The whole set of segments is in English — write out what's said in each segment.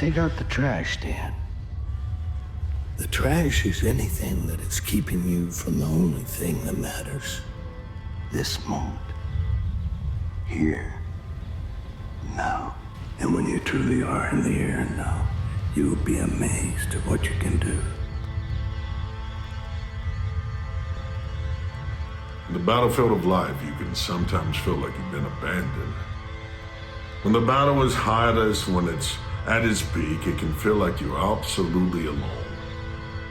Take out the trash, Dan. The trash is anything that is keeping you from the only thing that matters. This moment. Here. Now. And when you truly are in the here and now, you will be amazed at what you can do. In the battlefield of life, you can sometimes feel like you've been abandoned. When the battle is hottest, when it's at its peak, it can feel like you're absolutely alone.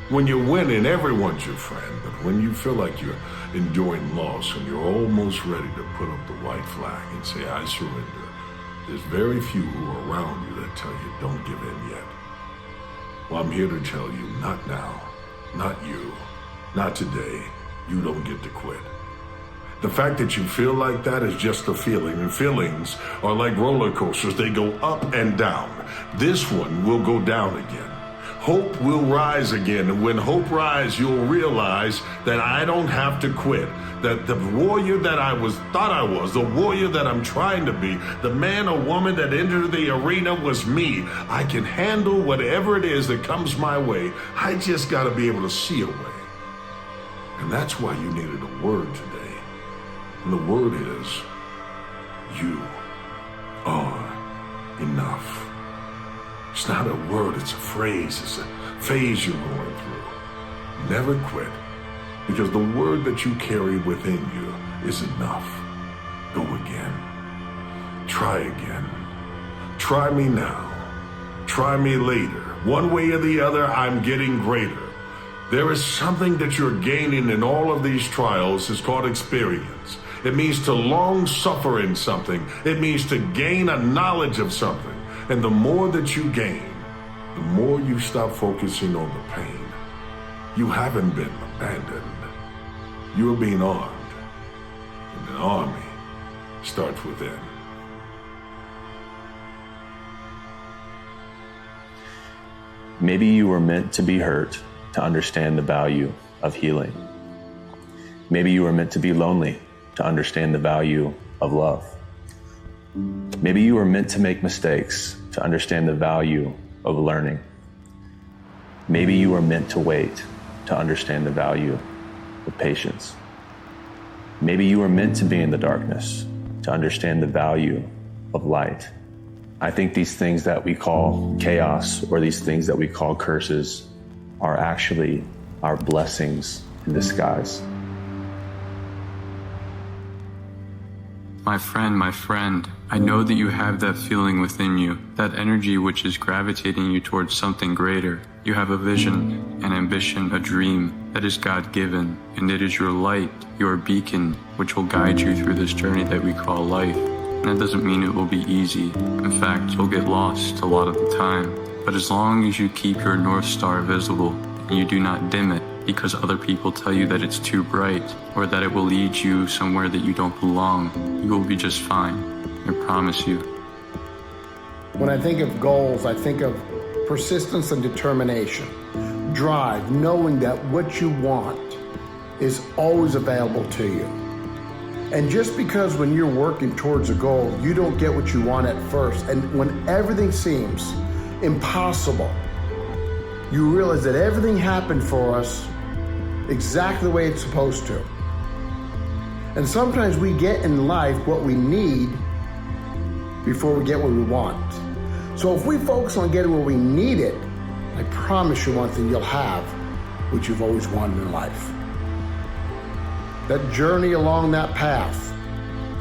When you're winning, everyone's your friend, but when you feel like you're enduring loss and you're almost ready to put up the white flag and say, I surrender, there's very few who are around you that tell you, don't give in yet. Well, I'm here to tell you, not now, not you, not today. You don't get to quit. The fact that you feel like that is just a feeling, and feelings are like roller coasters. They go up and down. This one will go down again. Hope will rise again, and when hope rises, you'll realize that I don't have to quit, that the warrior that thought I was, the warrior that I'm trying to be, the man or woman that entered the arena was me. I can handle whatever it is that comes my way. I just got to be able to see a way. And that's why you needed a word today. And the word is, you are enough. It's not a word, it's a phrase, it's a phase you're going through. Never quit, because the word that you carry within you is enough. Go again. Try again. Try me now. Try me later. One way or the other, I'm getting greater. There is something that you're gaining in all of these trials. It's called experience. It means to long suffer in something. It means to gain a knowledge of something. And the more that you gain, the more you stop focusing on the pain. You haven't been abandoned. You're being armed. And an army starts within. Maybe you were meant to be hurt to understand the value of healing. Maybe you were meant to be lonely to understand the value of love. Maybe you were meant to make mistakes to understand the value of learning. Maybe you were meant to wait to understand the value of patience. Maybe you were meant to be in the darkness to understand the value of light. I think these things that we call chaos or these things that we call curses are actually our blessings in disguise. My friend, I know that you have that feeling within you, that energy which is gravitating you towards something greater. You have a vision, an ambition, a dream that is God-given, and it is your light, your beacon, which will guide you through this journey that we call life. And that doesn't mean it will be easy. In fact, you'll get lost a lot of the time. But as long as you keep your North Star visible and you do not dim it, because other people tell you that it's too bright or that it will lead you somewhere that you don't belong, you will be just fine. I promise you. When I think of goals, I think of persistence and determination, drive, knowing that what you want is always available to you. And just because when you're working towards a goal, you don't get what you want at first, and when everything seems impossible, you realize that everything happened for us exactly the way it's supposed to. And sometimes we get in life what we need before we get what we want. So if we focus on getting what we needed, I promise you one thing, you'll have what you've always wanted in life. That journey along that path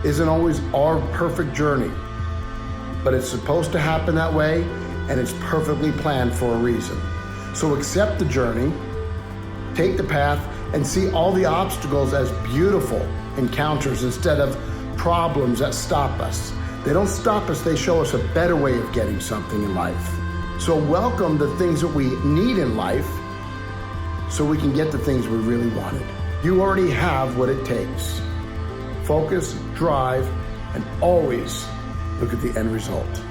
isn't always our perfect journey, but it's supposed to happen that way, and it's perfectly planned for a reason. So accept the journey, take the path, and see all the obstacles as beautiful encounters instead of problems that stop us. They don't stop us, they show us a better way of getting something in life. So welcome the things that we need in life so we can get the things we really wanted. You already have what it takes. Focus, drive, and always look at the end result.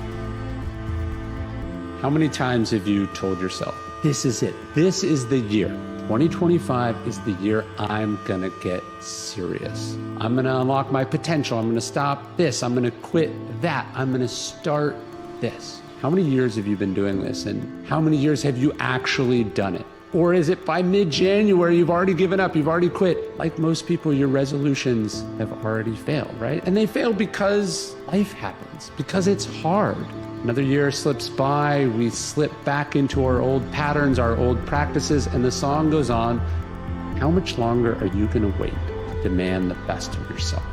How many times have you told yourself, this is it, this is the year, 2025 is the year I'm gonna get serious. I'm gonna unlock my potential, I'm gonna stop this, I'm gonna quit that, I'm gonna start this. How many years have you been doing this, and how many years have you actually done it? Or is it by mid-January you've already given up, you've already quit? Like most people, your resolutions have already failed, right? And they fail because life happens, because it's hard. Another year slips by, we slip back into our old patterns, our old practices, and the song goes on. How much longer are you gonna wait to demand the best of yourself?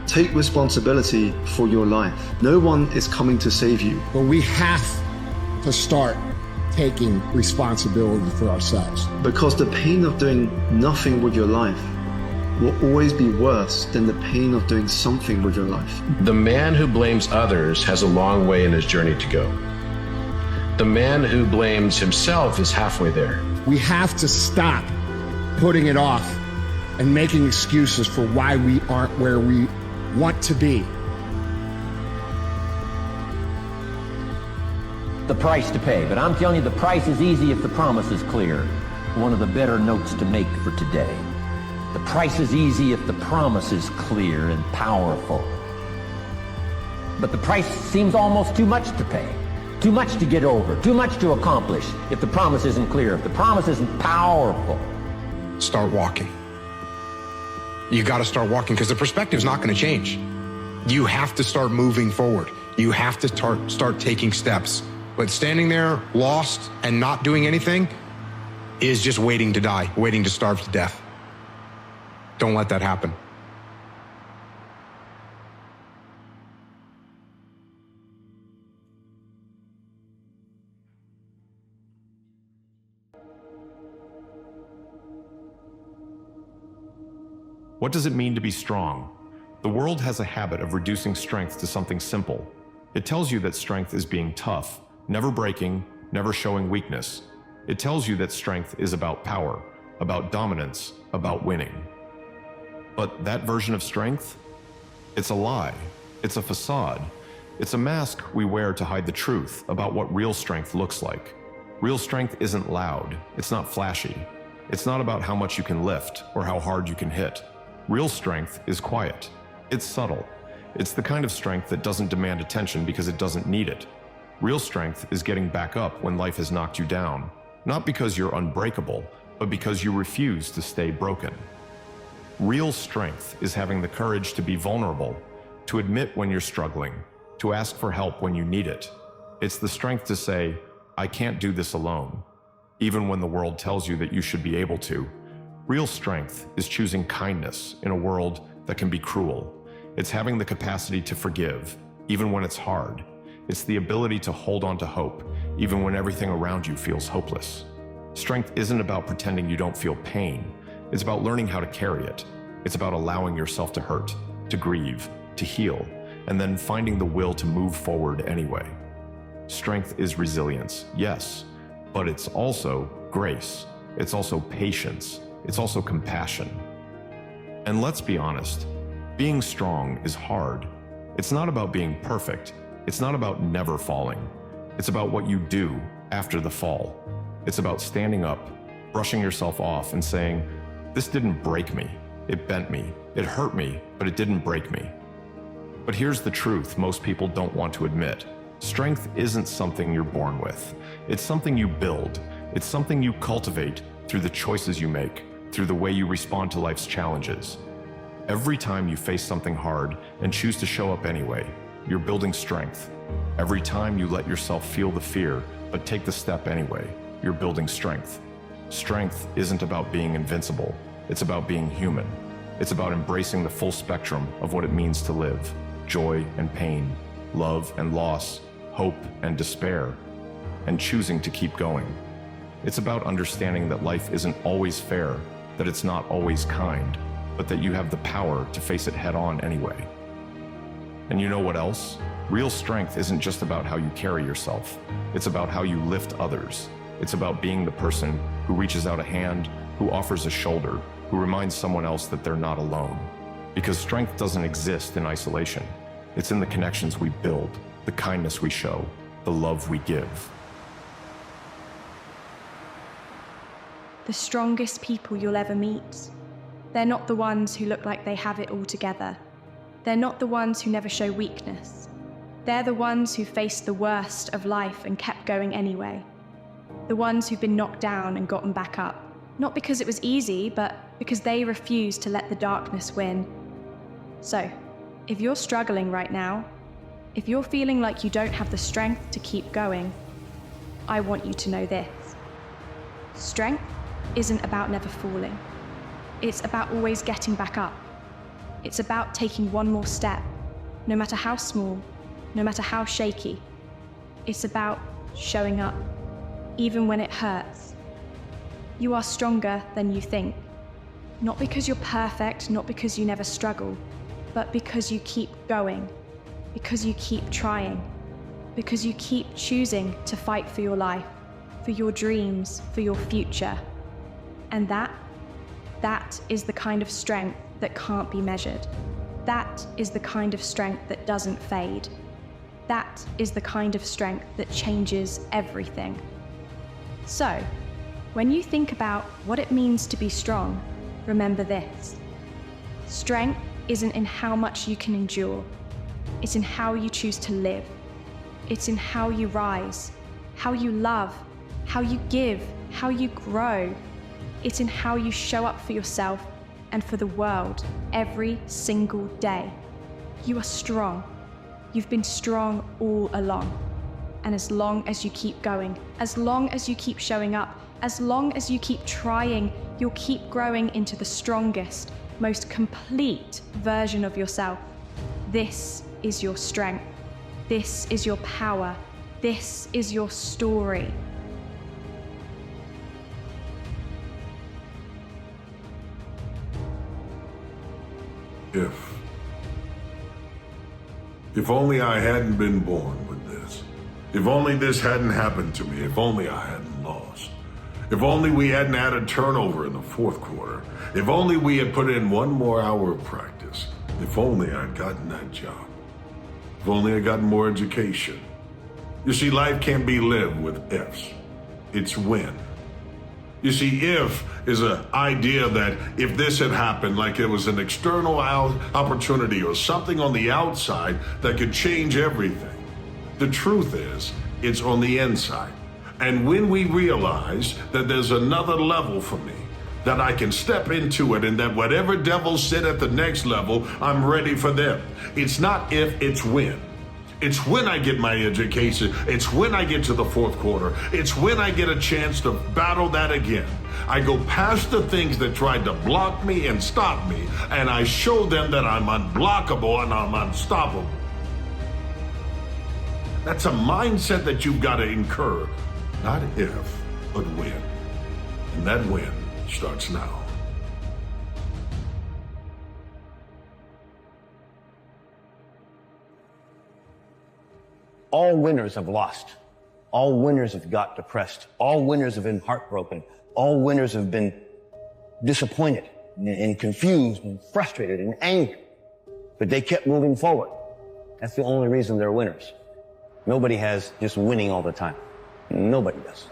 Take responsibility for your life. No one is coming to save you. But we have to start taking responsibility for ourselves. Because the pain of doing nothing with your life will always be worse than the pain of doing something with your life. The man who blames others has a long way in his journey to go. The man who blames himself is halfway there. We have to stop putting it off and making excuses for why we aren't where we want to be. The price to pay, but I'm telling you, the price is easy if the promise is clear. One of the better notes to make for today. The price is easy if the promise is clear and powerful. But the price seems almost too much to pay, too much to get over, too much to accomplish if the promise isn't clear, if the promise isn't powerful. Start walking. You got to start walking because the perspective's not going to change. You have to start moving forward. You have to start taking steps. But standing there lost and not doing anything is just waiting to die, waiting to starve to death. Don't let that happen. What does it mean to be strong? The world has a habit of reducing strength to something simple. It tells you that strength is being tough, never breaking, never showing weakness. It tells you that strength is about power, about dominance, about winning. But that version of strength? It's a lie. It's a facade. It's a mask we wear to hide the truth about what real strength looks like. Real strength isn't loud. It's not flashy. It's not about how much you can lift or how hard you can hit. Real strength is quiet. It's subtle. It's the kind of strength that doesn't demand attention because it doesn't need it. Real strength is getting back up when life has knocked you down, not because you're unbreakable, but because you refuse to stay broken. Real strength is having the courage to be vulnerable, to admit when you're struggling, to ask for help when you need it. It's the strength to say, I can't do this alone, even when the world tells you that you should be able to. Real strength is choosing kindness in a world that can be cruel. It's having the capacity to forgive, even when it's hard. It's the ability to hold on to hope, even when everything around you feels hopeless. Strength isn't about pretending you don't feel pain. It's about learning how to carry it. It's about allowing yourself to hurt, to grieve, to heal, and then finding the will to move forward anyway. Strength is resilience, yes, but it's also grace. It's also patience. It's also compassion. And let's be honest, being strong is hard. It's not about being perfect. It's not about never falling. It's about what you do after the fall. It's about standing up, brushing yourself off and saying, this didn't break me. It bent me. It hurt me, but it didn't break me. But here's the truth most people don't want to admit. Strength isn't something you're born with. It's something you build. It's something you cultivate through the choices you make, through the way you respond to life's challenges. Every time you face something hard and choose to show up anyway, you're building strength. Every time you let yourself feel the fear, but take the step anyway, you're building strength. Strength isn't about being invincible. It's about being human. It's about embracing the full spectrum of what it means to live. Joy and pain, love and loss, hope and despair, and choosing to keep going. It's about understanding that life isn't always fair, that it's not always kind, but that you have the power to face it head on anyway. And you know what else? Real strength isn't just about how you carry yourself. It's about how you lift others. It's about being the person who reaches out a hand, who offers a shoulder, who reminds someone else that they're not alone. Because strength doesn't exist in isolation. It's in the connections we build, the kindness we show, the love we give. The strongest people you'll ever meet. They're not the ones who look like they have it all together. They're not the ones who never show weakness. They're the ones who faced the worst of life and kept going anyway. The ones who've been knocked down and gotten back up. Not because it was easy, but because they refused to let the darkness win. So, if you're struggling right now, if you're feeling like you don't have the strength to keep going, I want you to know this. Strength isn't about never falling. It's about always getting back up. It's about taking one more step, no matter how small, no matter how shaky. It's about showing up, even when it hurts. You are stronger than you think. Not because you're perfect, not because you never struggle, but because you keep going, because you keep trying, because you keep choosing to fight for your life, for your dreams, for your future. And that is the kind of strength that can't be measured. That is the kind of strength that doesn't fade. That is the kind of strength that changes everything. So, when you think about what it means to be strong, remember this. Strength isn't in how much you can endure. It's in how you choose to live. It's in how you rise, how you love, how you give, how you grow. It's in how you show up for yourself and for the world every single day. You are strong. You've been strong all along. And as long as you keep going, as long as you keep showing up, as long as you keep trying, you'll keep growing into the strongest, most complete version of yourself. This is your strength. This is your power. This is your story. If only I hadn't been born with this. If only this hadn't happened to me. If only I hadn't lost. If only we hadn't had a turnover in the fourth quarter. If only we had put in one more hour of practice. If only I'd gotten that job. If only I'd gotten more education. You see, life can't be lived with ifs. It's when. You see, if is an idea that if this had happened, like it was an external opportunity or something on the outside that could change everything. The truth is, it's on the inside. And when we realize that there's another level for me, that I can step into it and that whatever devils sit at the next level, I'm ready for them. It's not if, it's when. It's when I get my education. It's when I get to the fourth quarter. It's when I get a chance to battle that again. I go past the things that tried to block me and stop me, and I show them that I'm unblockable and I'm unstoppable. That's a mindset that you've got to incur. Not if, but when. And that when starts now. All winners have lost. All winners have got depressed. All winners have been heartbroken. All winners have been disappointed and confused and frustrated and angry. But they kept moving forward. That's the only reason they're winners. Nobody has just winning all the time. Nobody does.